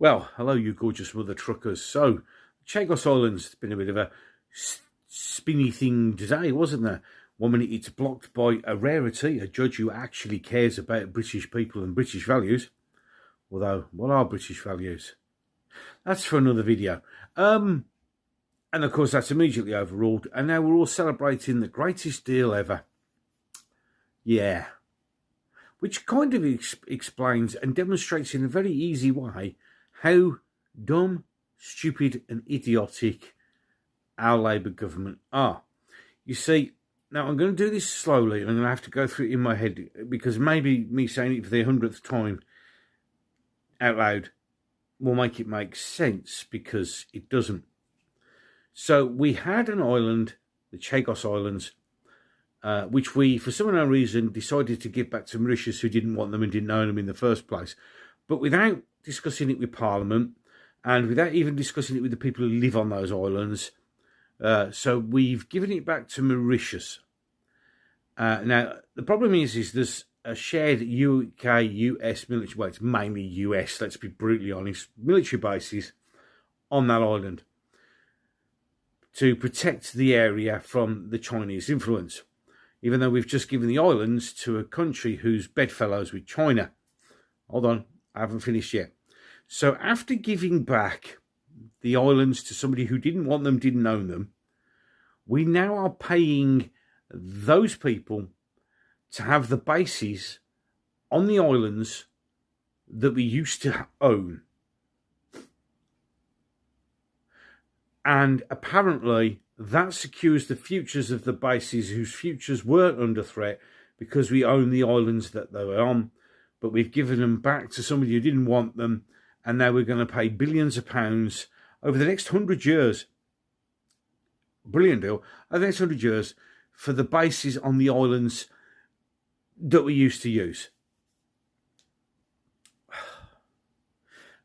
Well, hello, you gorgeous mother truckers. So, Chagos Islands has been a bit of a spinny thing today, wasn't there? 1 minute it's blocked by a rarity, a judge who actually cares about British people and British values. Although, what are British values? That's for another video. And of course, that's immediately overruled. And now we're all celebrating the greatest deal ever. Yeah. Which kind of explains and demonstrates in a very easy way how dumb, stupid and idiotic our Labour government are. You see, now I'm going to do this slowly and I'm going to have to go through it in my head because maybe me saying it for the 100th time out loud will make it make sense because it doesn't. So we had an island, the Chagos Islands, which we, for some unknown reason, decided to give back to Mauritius, who didn't want them and didn't own them in the first place. But without discussing it with Parliament and without even discussing it with the people who live on those islands. So we've given it back to Mauritius. Now, the problem is there's a shared UK-US military, well, it's mainly US, let's be brutally honest, military bases on that island to protect the area from the Chinese influence, even though we've just given the islands to a country who's bedfellows with China. Hold on, I haven't finished yet. So after giving back the islands to somebody who didn't want them, didn't own them, we now are paying those people to have the bases on the islands that we used to own. And apparently that secures the futures of the bases whose futures weren't under threat because we own the islands that they were on. But we've given them back to somebody who didn't want them. And now we're going to pay billions of pounds over the next 100 years. Brilliant deal. Over the next 100 years for the bases on the islands that we used to use.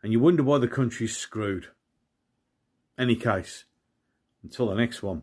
And you wonder why the country's screwed. Any case, until the next one.